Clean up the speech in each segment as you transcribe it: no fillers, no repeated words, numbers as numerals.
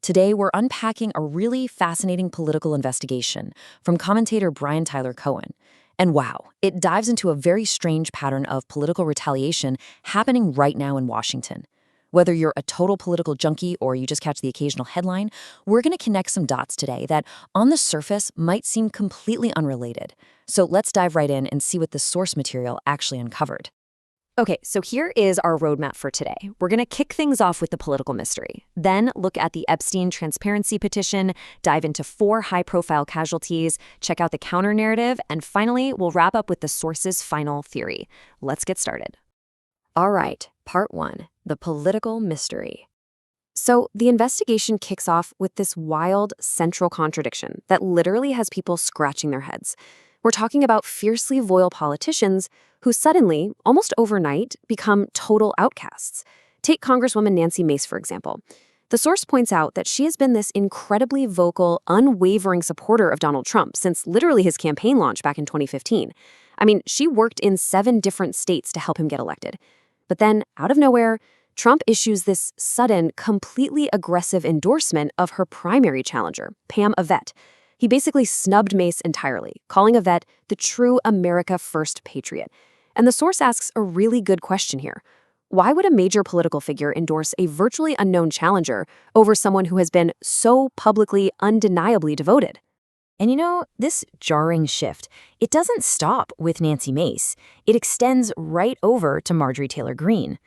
Today, we're unpacking a really fascinating political investigation from commentator Brian Tyler Cohen. And wow, it dives into a very strange pattern of political retaliation happening right now in Washington. Whether you're a total political junkie or you just catch the occasional headline, we're going to connect some dots today that, on the surface, might seem completely unrelated. So let's dive right in and see what the source material actually uncovered. Okay, so here is our roadmap for today. We're going to kick things off with the political mystery, then look at the Epstein transparency petition, dive into 4 high-profile casualties, check out the counter-narrative, and finally, we'll wrap up with the source's final theory. Let's get started. All right, part 1, the political mystery. So the investigation kicks off with this wild central contradiction that literally has people scratching their heads. We're talking about fiercely loyal politicians who suddenly, almost overnight, become total outcasts. Take Congresswoman Nancy Mace, for example. The source points out that she has been this incredibly vocal, unwavering supporter of Donald Trump since literally his campaign launch back in 2015. I mean, she worked in 7 different states to help him get elected. But then, out of nowhere, Trump issues this sudden, completely aggressive endorsement of her primary challenger, Pam Avett. He basically snubbed Mace entirely, calling Avett the true America First patriot. And the source asks a really good question here. Why would a major political figure endorse a virtually unknown challenger over someone who has been so publicly, undeniably devoted? And you know, this jarring shift, it doesn't stop with Nancy Mace. It extends right over to Marjorie Taylor Greene.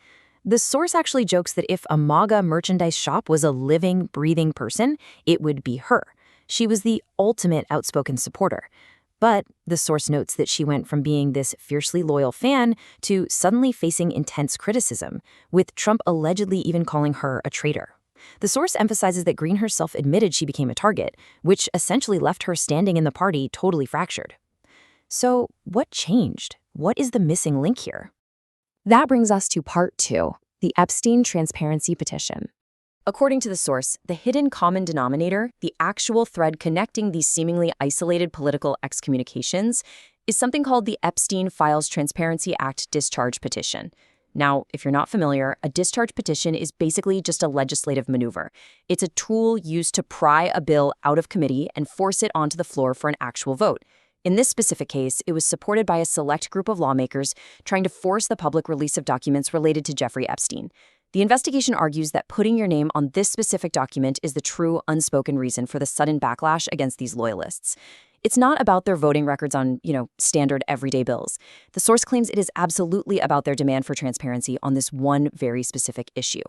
The source actually jokes that if a MAGA merchandise shop was a living, breathing person, it would be her. She was the ultimate outspoken supporter. But the source notes that she went from being this fiercely loyal fan to suddenly facing intense criticism, with Trump allegedly even calling her a traitor. The source emphasizes that Greene herself admitted she became a target, which essentially left her standing in the party totally fractured. So what changed? What is the missing link here? That brings us to part 2, the Epstein transparency petition. According to the source, the hidden common denominator, the actual thread connecting these seemingly isolated political excommunications, is something called the Epstein Files Transparency Act Discharge Petition. Now, if you're not familiar, a discharge petition is basically just a legislative maneuver. It's a tool used to pry a bill out of committee and force it onto the floor for an actual vote. In this specific case, it was supported by a select group of lawmakers trying to force the public release of documents related to Jeffrey Epstein. The investigation argues that putting your name on this specific document is the true unspoken reason for the sudden backlash against these loyalists. It's not about their voting records on, standard everyday bills. The source claims it is absolutely about their demand for transparency on this one very specific issue.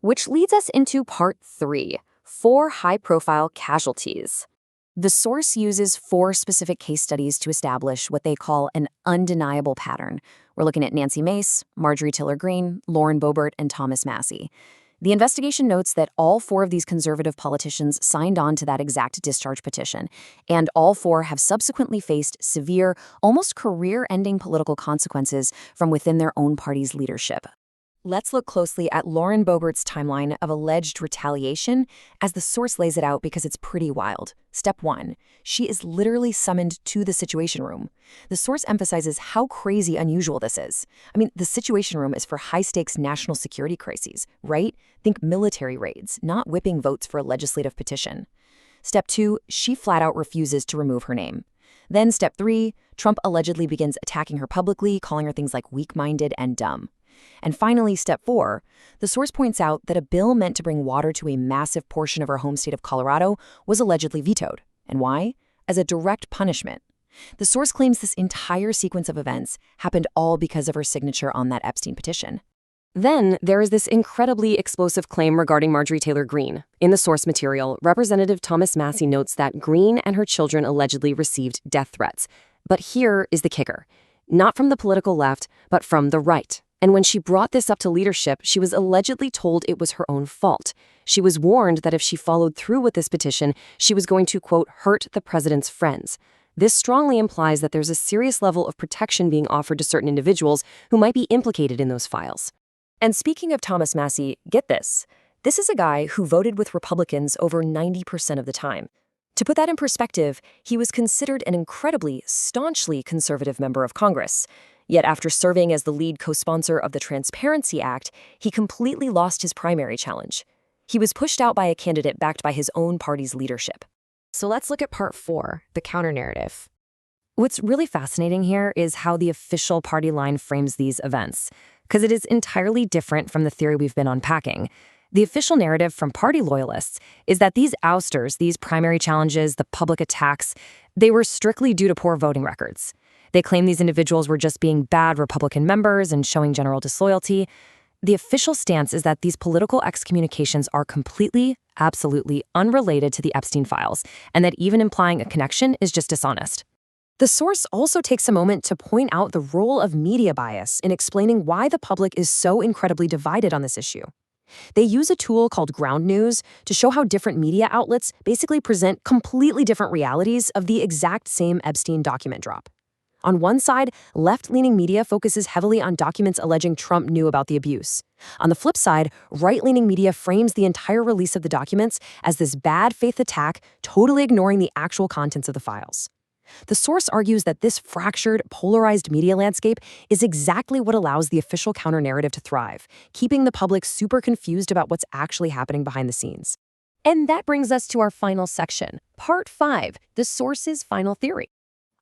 Which leads us into part 3, 4 high-profile casualties. The source uses 4 specific case studies to establish what they call an undeniable pattern. We're looking at Nancy Mace, Marjorie Taylor Greene, Lauren Boebert, and Thomas Massie. The investigation notes that all 4 of these conservative politicians signed on to that exact discharge petition, and all 4 have subsequently faced severe, almost career-ending political consequences from within their own party's leadership. Let's look closely at Lauren Boebert's timeline of alleged retaliation as the source lays it out because it's pretty wild. Step 1, she is literally summoned to the Situation Room. The source emphasizes how crazy unusual this is. I mean, the Situation Room is for high-stakes national security crises, right? Think military raids, not whipping votes for a legislative petition. Step 2, she flat out refuses to remove her name. Then step 3, Trump allegedly begins attacking her publicly, calling her things like weak-minded and dumb. And finally, step 4, the source points out that a bill meant to bring water to a massive portion of her home state of Colorado was allegedly vetoed. And why? As a direct punishment. The source claims this entire sequence of events happened all because of her signature on that Epstein petition. Then there is this incredibly explosive claim regarding Marjorie Taylor Greene. In the source material, Representative Thomas Massie notes that Greene and her children allegedly received death threats. But here is the kicker. Not from the political left, but from the right. And when she brought this up to leadership, she was allegedly told it was her own fault. She was warned that if she followed through with this petition, she was going to, quote, hurt the president's friends. This strongly implies that there's a serious level of protection being offered to certain individuals who might be implicated in those files. And speaking of Thomas Massie, get this. This is a guy who voted with Republicans over 90% of the time. To put that in perspective, he was considered an incredibly, staunchly conservative member of Congress. Yet after serving as the lead co-sponsor of the Transparency Act, he completely lost his primary challenge. He was pushed out by a candidate backed by his own party's leadership. So let's look at part 4, the counter-narrative. What's really fascinating here is how the official party line frames these events, because it is entirely different from the theory we've been unpacking. The official narrative from party loyalists is that these ousters, these primary challenges, the public attacks, they were strictly due to poor voting records. They claim these individuals were just being bad Republican members and showing general disloyalty. The official stance is that these political excommunications are completely, absolutely unrelated to the Epstein Files, and that even implying a connection is just dishonest. The source also takes a moment to point out the role of media bias in explaining why the public is so incredibly divided on this issue. They use a tool called ground news to show how different media outlets basically present completely different realities of the exact same Epstein document drop. On one side, left-leaning media focuses heavily on documents alleging Trump knew about the abuse. On the flip side, right-leaning media frames the entire release of the documents as this bad faith attack, totally ignoring the actual contents of the files. The source argues that this fractured, polarized media landscape is exactly what allows the official counter-narrative to thrive, keeping the public super confused about what's actually happening behind the scenes. And that brings us to our final section, Part 5, the source's final theory.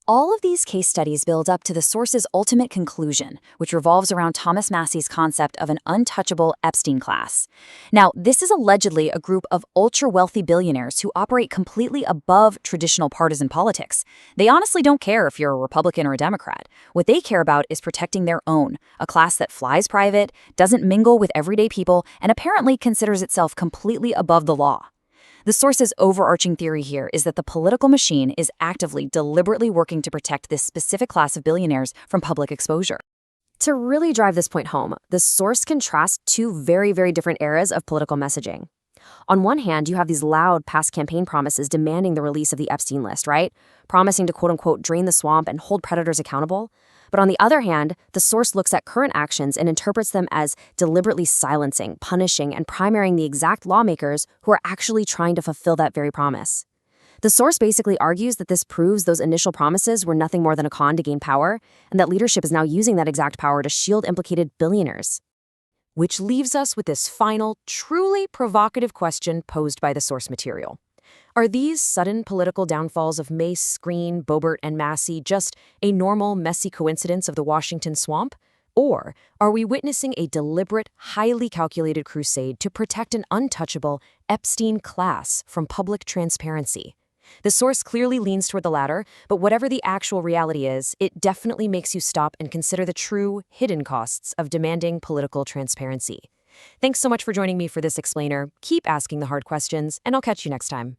All of these case studies build up to the source's ultimate conclusion, which revolves around Thomas Massey's concept of an untouchable Epstein class. Now, this is allegedly a group of ultra-wealthy billionaires who operate completely above traditional partisan politics. They honestly don't care if you're a Republican or a Democrat. What they care about is protecting their own, a class that flies private, doesn't mingle with everyday people, and apparently considers itself completely above the law. The source's overarching theory here is that the political machine is actively, deliberately working to protect this specific class of billionaires from public exposure. To really drive this point home, the source contrasts two very, very different eras of political messaging. On one hand, you have these loud past campaign promises demanding the release of the Epstein list, right? Promising to quote-unquote drain the swamp and hold predators accountable. But on the other hand, the source looks at current actions and interprets them as deliberately silencing, punishing, and primarying the exact lawmakers who are actually trying to fulfill that very promise. The source basically argues that this proves those initial promises were nothing more than a con to gain power, and that leadership is now using that exact power to shield implicated billionaires. Which leaves us with this final, truly provocative question posed by the source material. Are these sudden political downfalls of Mace, Green, Boebert, and Massey just a normal, messy coincidence of the Washington swamp? Or are we witnessing a deliberate, highly calculated crusade to protect an untouchable Epstein class from public transparency? The source clearly leans toward the latter, but whatever the actual reality is, it definitely makes you stop and consider the true, hidden costs of demanding political transparency. Thanks so much for joining me for this explainer. Keep asking the hard questions, and I'll catch you next time.